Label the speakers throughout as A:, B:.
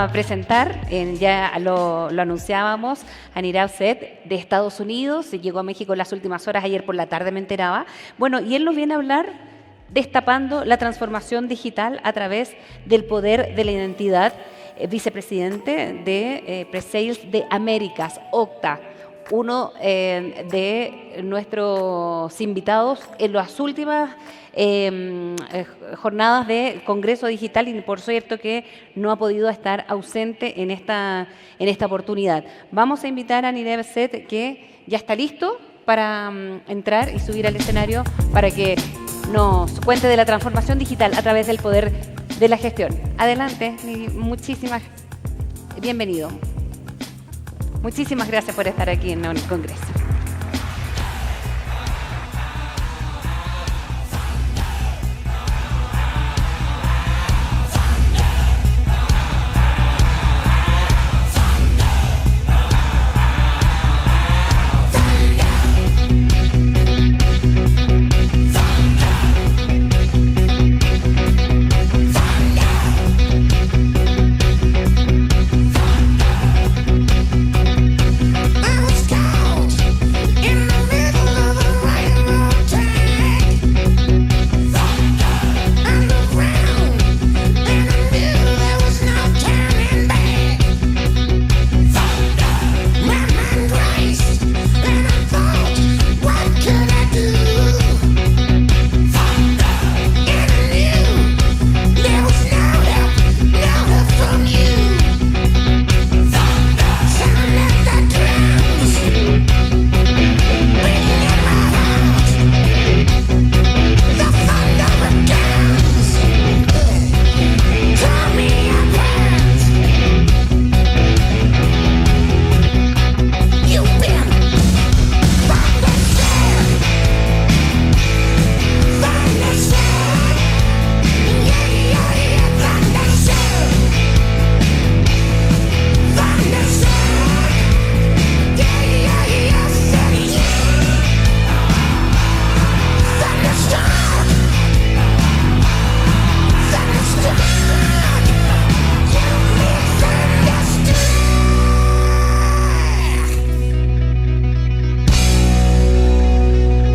A: a presentar, ya lo anunciábamos, a Nirav Sheth de Estados Unidos. Se llegó a México en las últimas horas, ayer por la tarde me enteraba. Bueno, y él nos viene a hablar destapando la transformación digital a través del poder de la identidad. Vicepresidente de PreSales de Américas, Okta, uno de nuestros invitados en las últimas jornadas de Congreso Digital, y por cierto que no ha podido estar ausente en esta oportunidad. Vamos a invitar a Nirav Sheth, que ya está listo para entrar y subir al escenario para que nos cuente de la transformación digital a través del poder de la gestión. Adelante, bienvenido. Muchísimas gracias por estar aquí en el Congreso.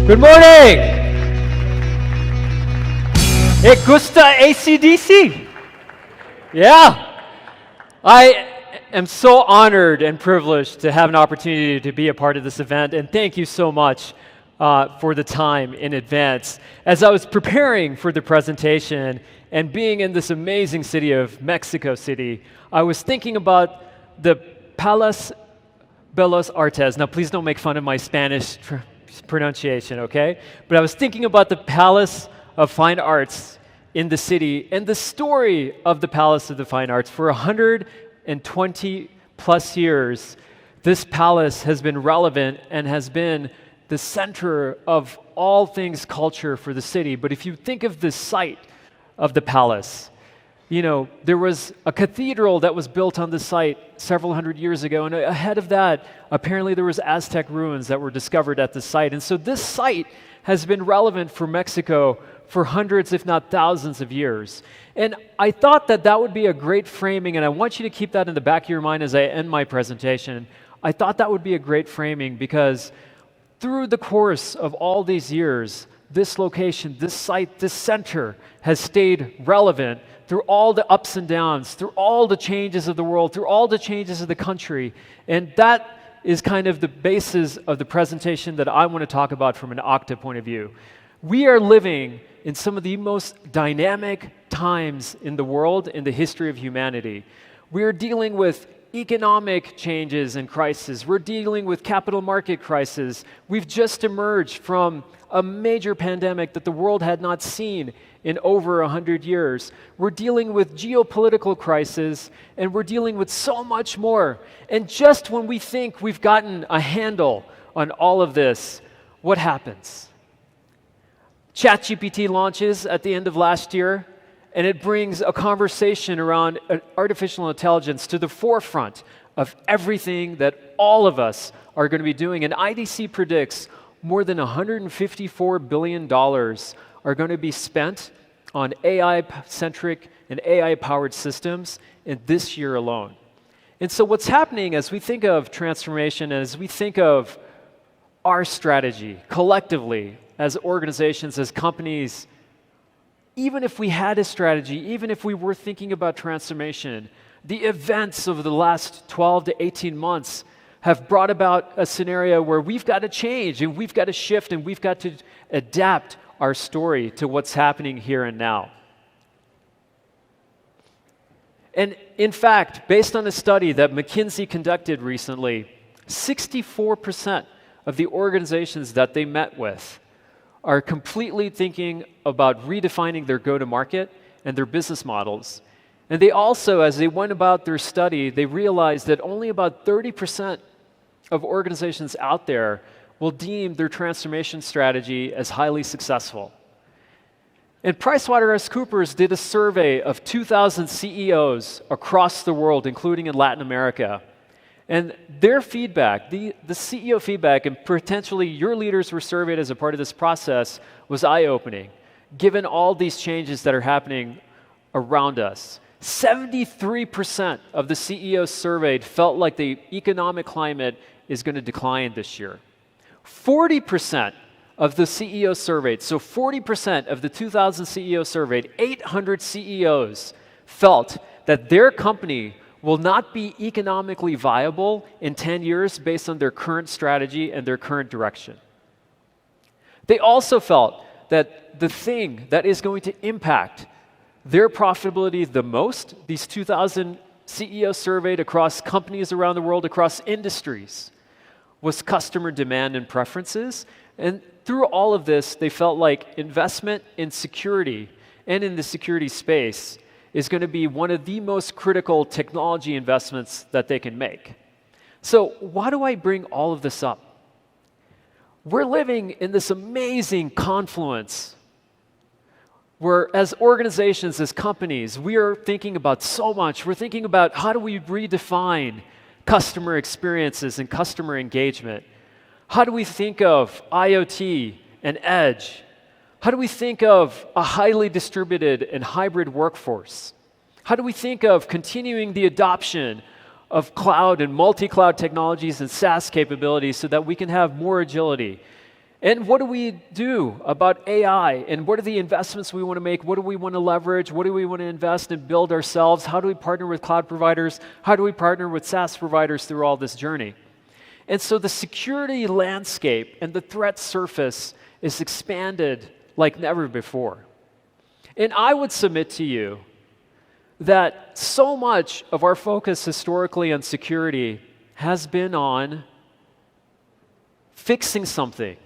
B: Good morning! Gusta AC/DC? Yeah! I am so honored and privileged to have an opportunity to be a part of this event, and thank you so much for the time in advance. As I was preparing for the presentation and being in this amazing city of Mexico City, I was thinking about the Palace Bellas Artes. Now, please don't make fun of my Spanish pronunciation, okay? But I was thinking about the Palace of Fine Arts in the city and the story of the Palace of the Fine Arts. For 120 plus years, this palace has been relevant and has been the center of all things culture for the city. But if you think of the site of the palace, you know, there was a cathedral that was built on the site several hundred years ago, and ahead of that, apparently there was Aztec ruins that were discovered at the site. And so this site has been relevant for Mexico for hundreds, if not thousands of years. And I thought that that would be a great framing, and I want you to keep that in the back of your mind as I end my presentation. I thought that would be a great framing because through the course of all these years, this location, this site, this center has stayed relevant through all the ups and downs, through all the changes of the world, through all the changes of the country. And that is kind of the basis of the presentation that I want to talk about from an Okta point of view. We are living in some of the most dynamic times in the world in the history of humanity. We're dealing with economic changes and crises. We're dealing with capital market crisis. We've just emerged from a major pandemic that the world had not seen in over 100 years. We're dealing with geopolitical crisis, and we're dealing with so much more. And just when we think we've gotten a handle on all of this, what happens? ChatGPT launches at the end of last year, and it brings a conversation around artificial intelligence to the forefront of everything that all of us are going to be doing. And IDC predicts more than $154 billion are going to be spent on AI-centric and AI-powered systems in this year alone. And so what's happening as we think of transformation, and as we think of our strategy collectively as organizations, as companies, even if we had a strategy, even if we were thinking about transformation, the events of the last 12 to 18 months have brought about a scenario where we've got to change and we've got to shift and we've got to adapt our story to what's happening here and now. And in fact, based on a study that McKinsey conducted recently, 64% of the organizations that they met with are completely thinking about redefining their go-to-market and their business models. And they also, as they went about their study, they realized that only about 30% of organizations out there will deem their transformation strategy as highly successful. And PricewaterhouseCoopers did a survey of 2,000 CEOs across the world, including in Latin America. And their feedback, the CEO feedback, and potentially your leaders were surveyed as a part of this process, was eye-opening, given all these changes that are happening around us. 73% of the CEOs surveyed felt like the economic climate is going to decline this year. 40% of the CEOs surveyed, so 40% of the 2,000 CEOs surveyed, 800 CEOs felt that their company will not be economically viable in 10 years based on their current strategy and their current direction. They also felt that the thing that is going to impact their profitability the most, these 2,000 CEOs surveyed across companies around the world, across industries, was customer demand and preferences. And through all of this, they felt like investment in security and in the security space is going to be one of the most critical technology investments that they can make. So why do I bring all of this up? We're living in this amazing confluence where as organizations, as companies, we are thinking about so much. We're thinking about how do we redefine customer experiences and customer engagement? How do we think of IoT and edge? How do we think of a highly distributed and hybrid workforce? How do we think of continuing the adoption of cloud and multi-cloud technologies and SaaS capabilities so that we can have more agility? And what do we do about AI? And what are the investments we want to make? What do we want to leverage? What do we want to invest and build ourselves? How do we partner with cloud providers? How do we partner with SaaS providers through all this journey? And so the security landscape and the threat surface is expanded like never before. And I would submit to you that so much of our focus historically on security has been on fixing something.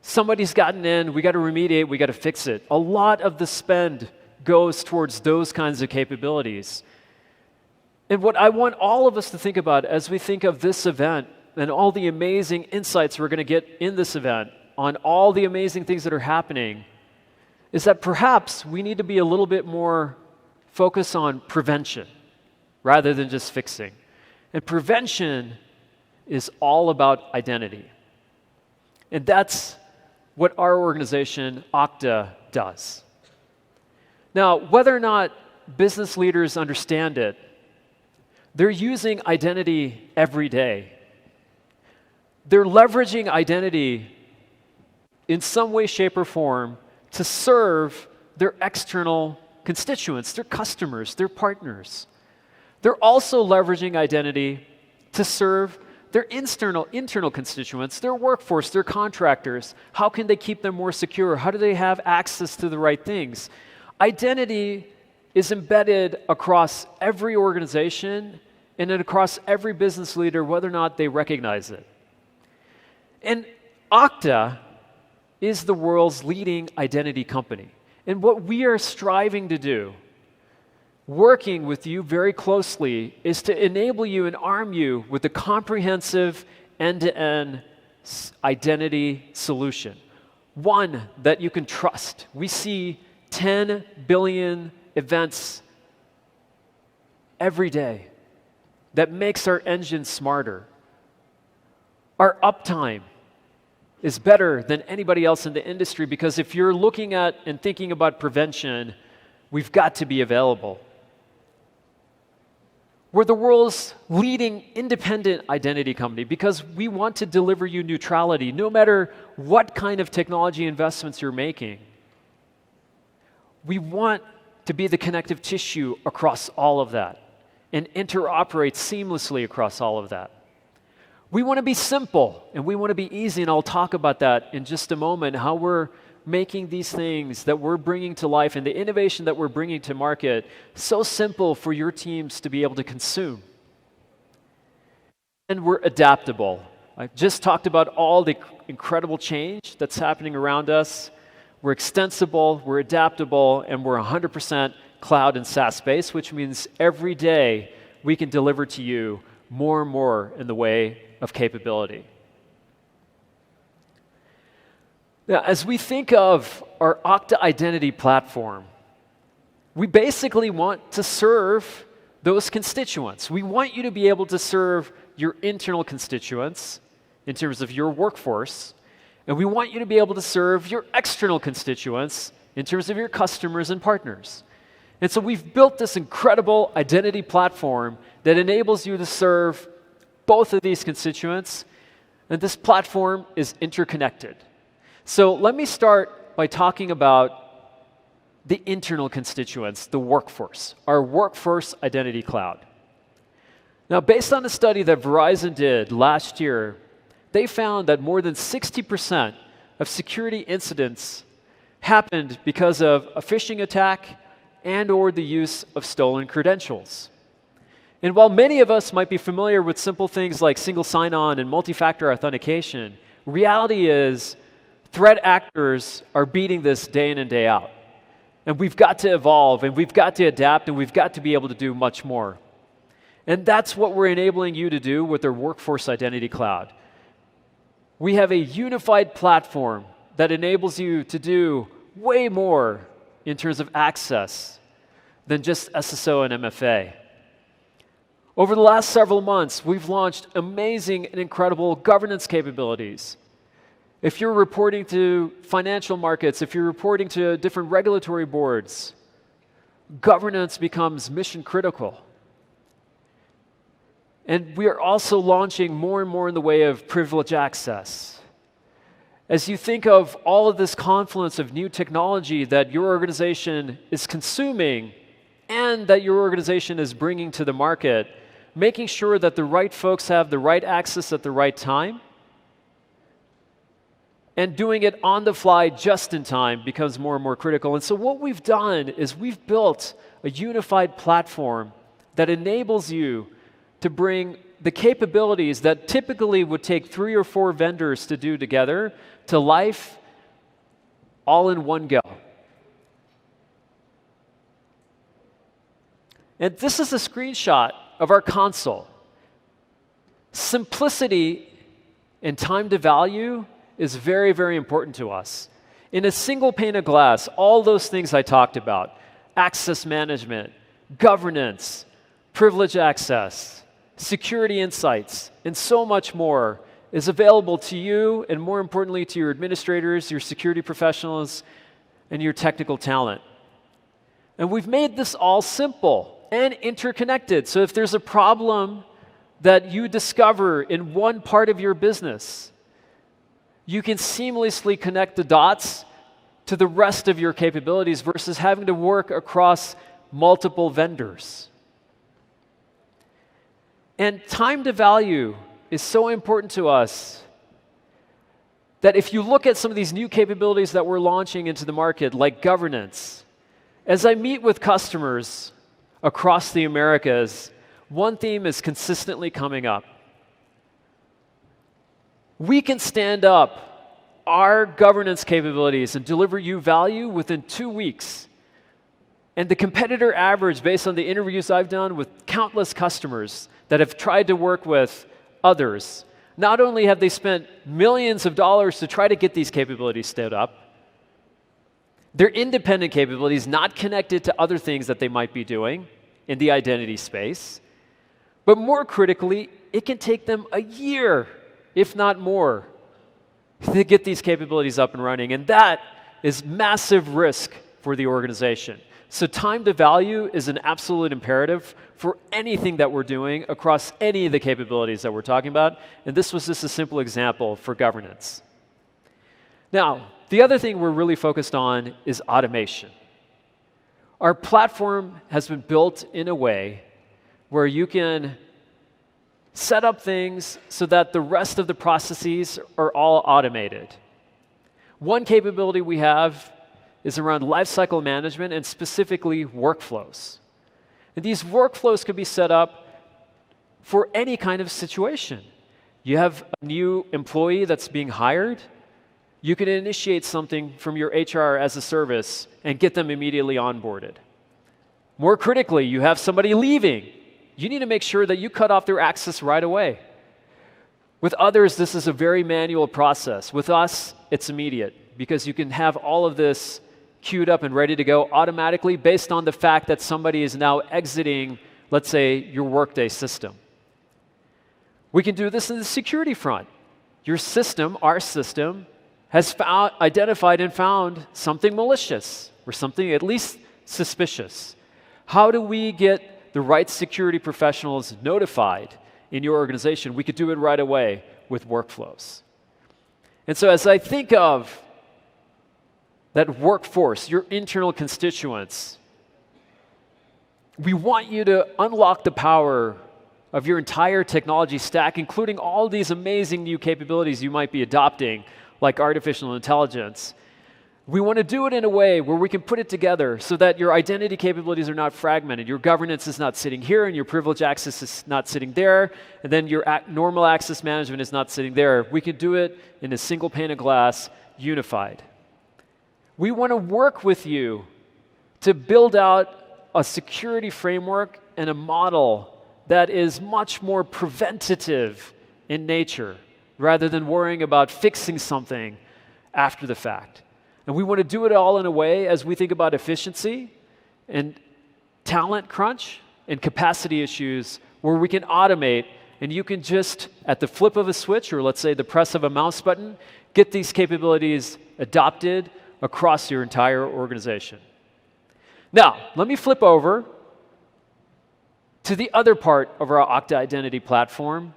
B: Somebody's gotten in, we got to remediate, we got to fix it. A lot of the spend goes towards those kinds of capabilities. And what I want all of us to think about as we think of this event and all the amazing insights we're going to get in this event on all the amazing things that are happening is that perhaps we need to be a little bit more focused on prevention rather than just fixing. And prevention is all about identity. And that's what our organization, Okta, does. Now, whether or not business leaders understand it, they're using identity every day. They're leveraging identity in some way, shape, or form to serve their external constituents, their customers, their partners. They're also leveraging identity to serve their internal constituents, their workforce, their contractors. How can they keep them more secure? How do they have access to the right things? Identity is embedded across every organization and across every business leader, whether or not they recognize it. And Okta is the world's leading identity company. And what we are striving to do, working with you very closely, is to enable you and arm you with a comprehensive end-to-end identity solution, one that you can trust. We see 10 billion events every day that makes our engine smarter. Our uptime is better than anybody else in the industry because if you're looking at and thinking about prevention, we've got to be available. We're the world's leading independent identity company because we want to deliver you neutrality no matter what kind of technology investments you're making. We want to be the connective tissue across all of that and interoperate seamlessly across all of that. We want to be simple and we want to be easy, and I'll talk about that in just a moment, how we're making these things that we're bringing to life and the innovation that we're bringing to market so simple for your teams to be able to consume. And we're adaptable. I just talked about all the incredible change that's happening around us. We're extensible, we're adaptable, and we're 100% cloud and SaaS-based, which means every day we can deliver to you more and more in the way of capability. Now, as we think of our Okta Identity Platform, we basically want to serve those constituents. We want you to be able to serve your internal constituents in terms of your workforce, and we want you to be able to serve your external constituents in terms of your customers and partners. And so we've built this incredible identity platform that enables you to serve both of these constituents, and this platform is interconnected. So let me start by talking about the internal constituents, the workforce, our workforce identity cloud. Now, based on a study that Verizon did last year, they found that more than 60% of security incidents happened because of a phishing attack and/or the use of stolen credentials. And while many of us might be familiar with simple things like single sign-on and multi-factor authentication, reality is threat actors are beating this day in and day out. And we've got to evolve, and we've got to adapt, and we've got to be able to do much more. And that's what we're enabling you to do with our Workforce Identity Cloud. We have a unified platform that enables you to do way more in terms of access than just SSO and MFA. Over the last several months, we've launched amazing and incredible governance capabilities. If you're reporting to financial markets, if you're reporting to different regulatory boards, governance becomes mission critical. And we are also launching more and more in the way of privilege access. As you think of all of this confluence of new technology that your organization is consuming and that your organization is bringing to the market, making sure that the right folks have the right access at the right time, and doing it on the fly just in time becomes more and more critical. And so what we've done is we've built a unified platform that enables you to bring the capabilities that typically would take 3 or 4 vendors to do together to life all in one go. And this is a screenshot of our console. Simplicity and time to value is very, very important to us. In a single pane of glass, all those things I talked about, access management, governance, privilege access, security insights, and so much more is available to you, and more importantly to your administrators, your security professionals, and your technical talent. And we've made this all simple and interconnected. So if there's a problem that you discover in one part of your business, you can seamlessly connect the dots to the rest of your capabilities versus having to work across multiple vendors. And time to value is so important to us that if you look at some of these new capabilities that we're launching into the market, like governance, as I meet with customers across the Americas, one theme is consistently coming up. We can stand up our governance capabilities and deliver you value within 2 weeks. And the competitor average, based on the interviews I've done with countless customers that have tried to work with others, not only have they spent millions of dollars to try to get these capabilities stood up, they're independent capabilities, not connected to other things that they might be doing in the identity space. But more critically, it can take them a year, if not more, to get these capabilities up and running. And that is massive risk for the organization. So time to value is an absolute imperative for anything that we're doing across any of the capabilities that we're talking about. And this was just a simple example for governance. Now, the other thing we're really focused on is automation. Our platform has been built in a way where you can set up things so that the rest of the processes are all automated. One capability we have is around lifecycle management and specifically workflows. And these workflows can be set up for any kind of situation. You have a new employee that's being hired, you can initiate something from your HR as a service and get them immediately onboarded. More critically, you have somebody leaving. You need to make sure that you cut off their access right away. With others, this is a very manual process. With us, it's immediate because you can have all of this queued up and ready to go automatically based on the fact that somebody is now exiting, let's say, your Workday system. We can do this in the security front. Your system, our system, has identified and found something malicious or something at least suspicious. How do we get the right security professionals notified in your organization? We could do it right away with workflows. And so as I think of that workforce, your internal constituents, we want you to unlock the power of your entire technology stack, including all these amazing new capabilities you might be adopting, like artificial intelligence. We want to do it in a way where we can put it together so that your identity capabilities are not fragmented. Your governance is not sitting here, and your privilege access is not sitting there, and then your normal access management is not sitting there. We can do it in a single pane of glass, unified. We want to work with you to build out a security framework and a model that is much more preventative in nature, rather than worrying about fixing something after the fact. And we want to do it all in a way as we think about efficiency and talent crunch and capacity issues where we can automate and you can just, at the flip of a switch or let's say the press of a mouse button, get these capabilities adopted across your entire organization. Now, let me flip over to the other part of our Okta Identity platform,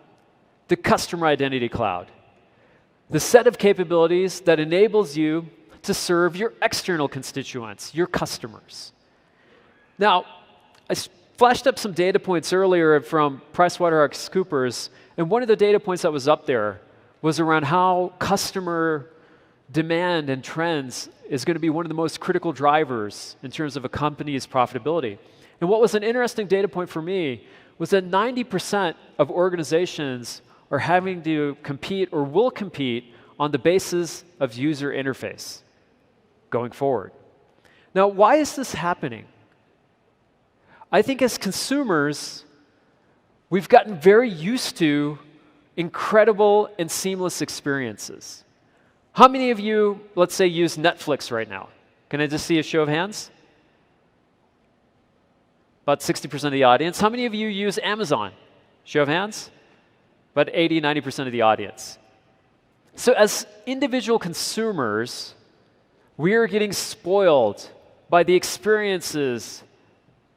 B: the Customer Identity Cloud. The set of capabilities that enables you to serve your external constituents, your customers. Now, I flashed up some data points earlier from PricewaterhouseCoopers, and one of the data points that was up there was around how customer demand and trends is going to be one of the most critical drivers in terms of a company's profitability. And what was an interesting data point for me was that 90% of organizations are having to compete or will compete on the basis of user interface going forward. Now, why is this happening? I think as consumers, we've gotten very used to incredible and seamless experiences. How many of you, let's say, use Netflix right now? Can I just see a show of hands? About 60% of the audience. How many of you use Amazon? Show of hands? About 80, 90% of the audience. So as individual consumers, we are getting spoiled by the experiences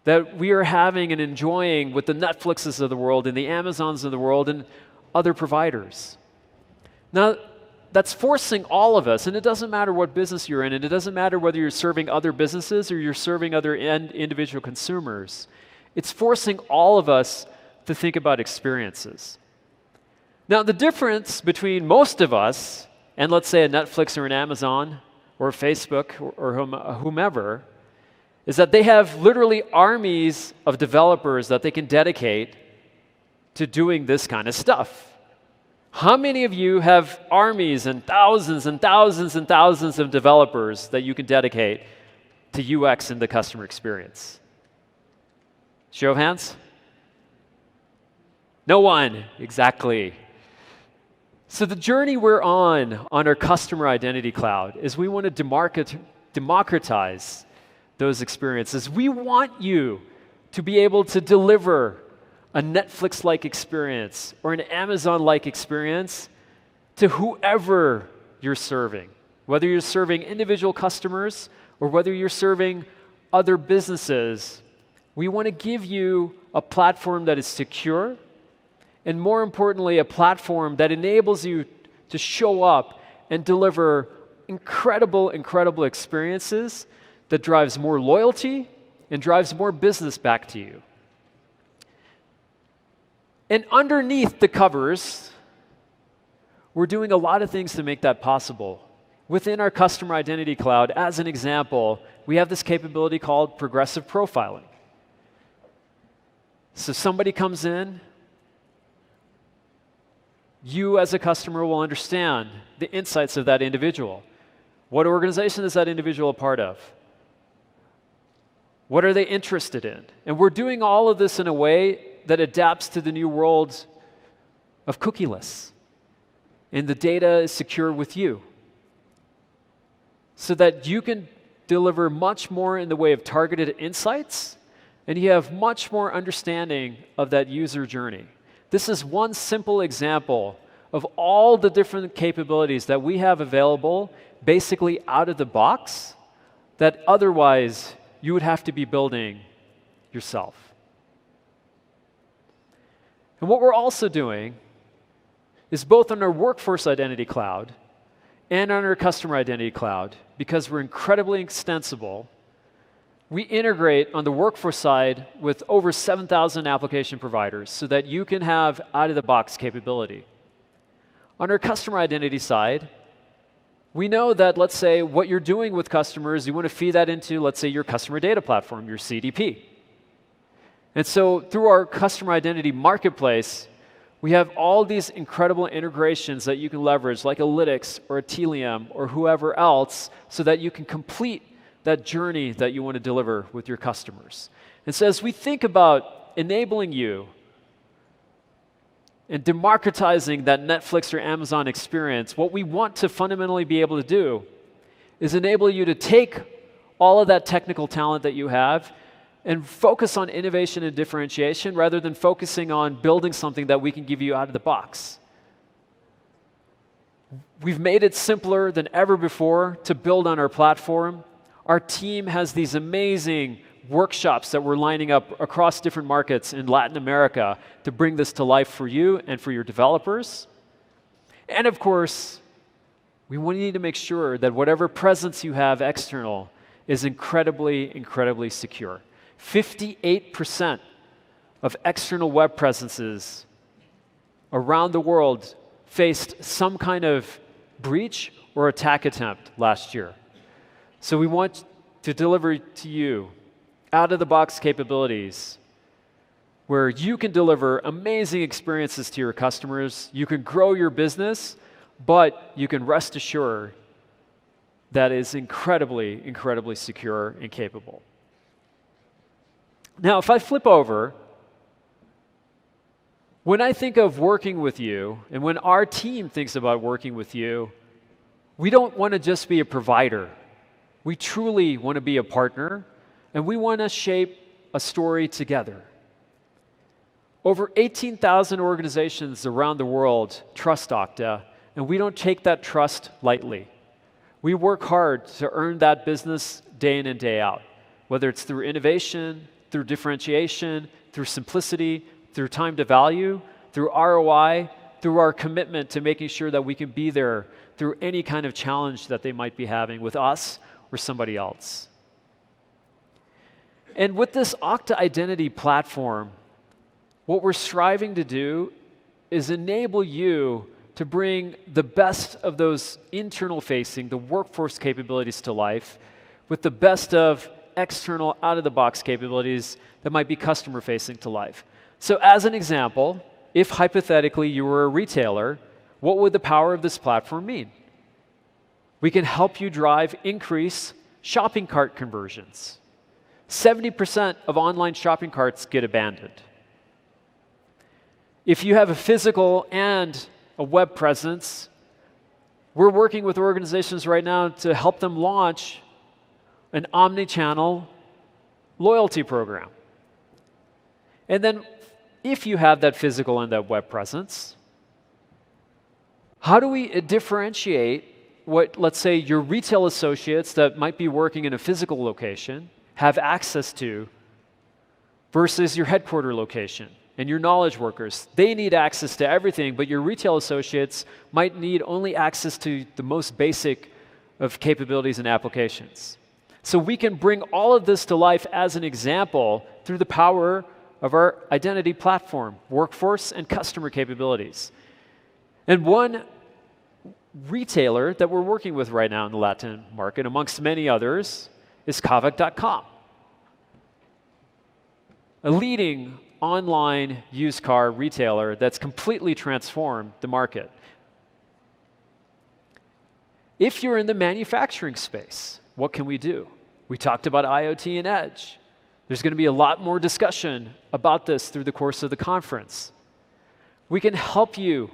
B: that we are having and enjoying with the Netflixes of the world and the Amazons of the world and other providers. Now, that's forcing all of us, and it doesn't matter what business you're in, and it doesn't matter whether you're serving other businesses or you're serving other individual consumers. It's forcing all of us to think about experiences. Now, the difference between most of us and let's say a Netflix or an Amazon or Facebook or whomever is that they have literally armies of developers that they can dedicate to doing this kind of stuff. How many of you have armies and thousands and thousands and thousands of developers that you can dedicate to UX and the customer experience? Show of hands? No one, exactly. So the journey we're on our Customer Identity Cloud is we want to democratize those experiences. We want you to be able to deliver a Netflix-like experience or an Amazon-like experience to whoever you're serving, whether you're serving individual customers or whether you're serving other businesses, we want to give you a platform that is secure, and more importantly, a platform that enables you to show up and deliver incredible, incredible experiences that drives more loyalty and drives more business back to you. And underneath the covers, we're doing a lot of things to make that possible. Within our Customer Identity Cloud, as an example, we have this capability called progressive profiling. So somebody comes in, you as a customer will understand the insights of that individual. What organization is that individual a part of? What are they interested in? And we're doing all of this in a way that adapts to the new world of cookieless. And the data is secure with you, so that you can deliver much more in the way of targeted insights, and you have much more understanding of that user journey. This is one simple example of all the different capabilities that we have available basically out of the box that otherwise you would have to be building yourself. And what we're also doing is both on our Workforce Identity Cloud and on our Customer Identity Cloud, because we're incredibly extensible, we integrate on the workforce side with over 7,000 application providers so that you can have out-of-the-box capability. On our customer identity side, we know that, let's say, what you're doing with customers, you want to feed that into, let's say, your customer data platform, your CDP. And so through our customer identity marketplace, we have all these incredible integrations that you can leverage, like Alytics or Atelium or whoever else, so that you can complete that journey that you want to deliver with your customers. And so as we think about enabling you and democratizing that Netflix or Amazon experience, what we want to fundamentally be able to do is enable you to take all of that technical talent that you have and focus on innovation and differentiation rather than focusing on building something that we can give you out of the box. We've made it simpler than ever before to build on our platform. Our team has these amazing workshops that we're lining up across different markets in Latin America to bring this to life for you and for your developers. And of course, we need to make sure that whatever presence you have external is incredibly, incredibly secure. 58% of external web presences around the world faced some kind of breach or attack attempt last year. So we want to deliver to you out-of-the-box capabilities where you can deliver amazing experiences to your customers, you can grow your business, but you can rest assured that it's incredibly, incredibly secure and capable. Now, if I flip over, when I think of working with you, and when our team thinks about working with you, we don't want to just be a provider. We truly want to be a partner, and we want to shape a story together. Over 18,000 organizations around the world trust Okta, and we don't take that trust lightly. We work hard to earn that business day in and day out, whether it's through innovation, through differentiation, through simplicity, through time to value, through ROI, through our commitment to making sure that we can be there through any kind of challenge that they might be having with us or somebody else. And with this Okta Identity platform, what we're striving to do is enable you to bring the best of those internal-facing, the workforce capabilities to life with the best of external, out-of-the-box capabilities that might be customer-facing to life. So as an example, if hypothetically you were a retailer, what would the power of this platform mean? We can help you drive increase shopping cart conversions. 70% of online shopping carts get abandoned. If you have a physical and a web presence, we're working with organizations right now to help them launch an omni-channel loyalty program. And then if you have that physical and that web presence, how do we differentiate what, let's say, your retail associates that might be working in a physical location have access to versus your headquarter location and your knowledge workers. They need access to everything, but your retail associates might need only access to the most basic of capabilities and applications. So we can bring all of this to life as an example through the power of our identity platform, workforce, and customer capabilities. And one retailer that we're working with right now in the Latin market, amongst many others, is Kavak.com, a leading online used car retailer that's completely transformed the market. If you're in the manufacturing space, what can we do? We talked about IoT and Edge. There's going to be a lot more discussion about this through the course of the conference. We can help you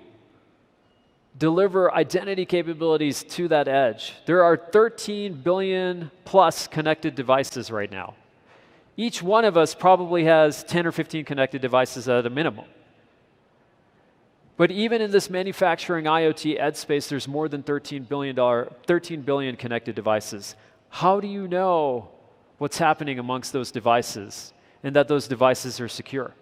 B: deliver identity capabilities to that edge. There are 13 billion plus connected devices right now. Each one of us probably has 10 or 15 connected devices at a minimum. But even in this manufacturing IoT edge space, there's more than 13 billion connected devices. How do you know what's happening amongst those devices and that those devices are secure?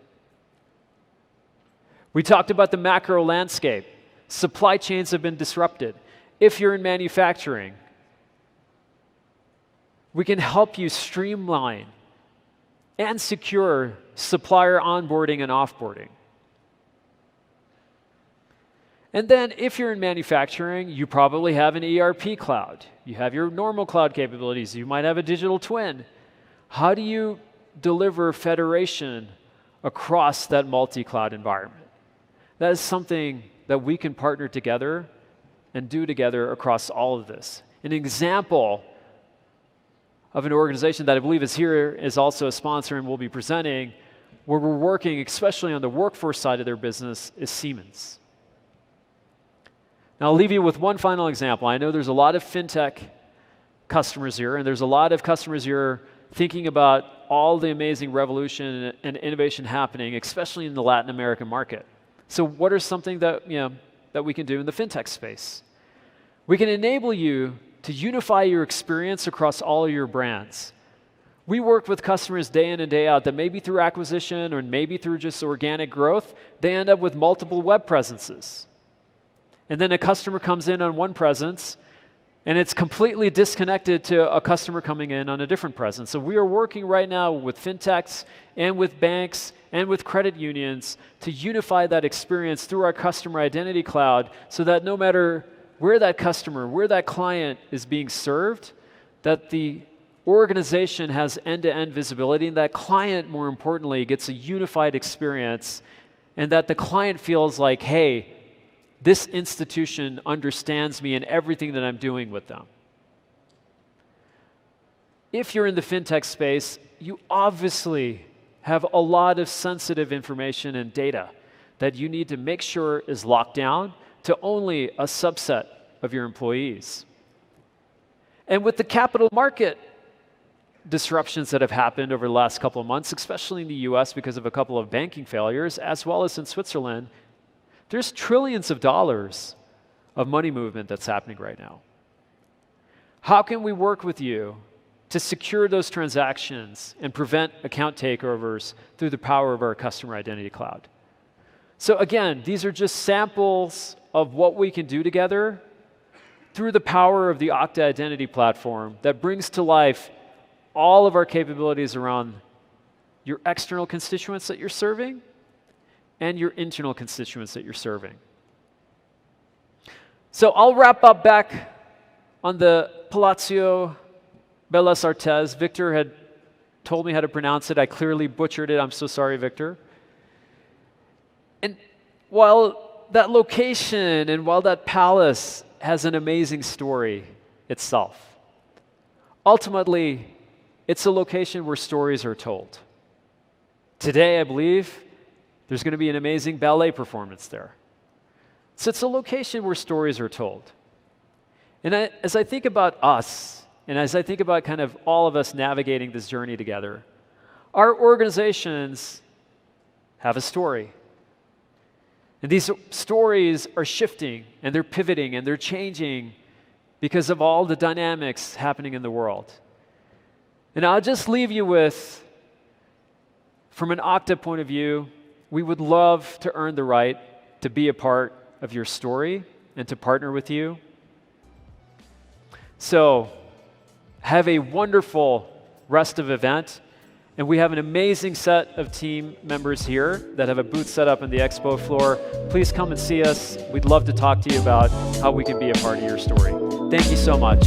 B: We talked about the macro landscape. Supply chains have been disrupted. If you're in manufacturing, we can help you streamline and secure supplier onboarding and offboarding. And then if you're in manufacturing, you probably have an ERP cloud. You have your normal cloud capabilities. You might have a digital twin. How do you deliver federation across that multi-cloud environment? That is something that we can partner together and do together across all of this. An example of an organization that I believe is here is also a sponsor and will be presenting, where we're working, especially on the workforce side of their business, is Siemens. Now, I'll leave you with one final example. I know there's a lot of fintech customers here, and there's a lot of customers here thinking about all the amazing revolution and innovation happening, especially in the Latin American market. So what are something that, that we can do in the fintech space? We can enable you to unify your experience across all of your brands. We work with customers day in and day out that maybe through acquisition or maybe through just organic growth, they end up with multiple web presences. And then a customer comes in on one presence, and it's completely disconnected to a customer coming in on a different presence. So we are working right now with fintechs and with banks and with credit unions to unify that experience through our customer identity cloud so that no matter where that customer, where that client is being served, that the organization has end-to-end visibility, and that client, more importantly, gets a unified experience, and that the client feels like, hey, this institution understands me and everything that I'm doing with them. If you're in the fintech space, you obviously have a lot of sensitive information and data that you need to make sure is locked down to only a subset of your employees. And with the capital market disruptions that have happened over the last couple of months, especially in the US because of a couple of banking failures, as well as in Switzerland, there's trillions of dollars of money movement that's happening right now. How can we work with you to secure those transactions and prevent account takeovers through the power of our customer identity cloud? So again, these are just samples of what we can do together through the power of the Okta Identity Platform that brings to life all of our capabilities around your external constituents that you're serving and your internal constituents that you're serving. So I'll wrap up back on the Palacio Bellas Artes. Victor had told me how to pronounce it. I clearly butchered it. I'm so sorry, Victor. And while that location and while that palace has an amazing story itself, ultimately, it's a location where stories are told. Today, I believe, there's going to be an amazing ballet performance there. So it's a location where stories are told. And as I think about us, and as I think about kind of all of us navigating this journey together, our organizations have a story. And these stories are shifting, and they're pivoting, and they're changing because of all the dynamics happening in the world. And I'll just leave you with, from an Okta point of view, we would love to earn the right to be a part of your story and to partner with you. So have a wonderful rest of event. And we have an amazing set of team members here that have a booth set up on the expo floor. Please come and see us. We'd love to talk to you about how we can be a part of your story. Thank you so much.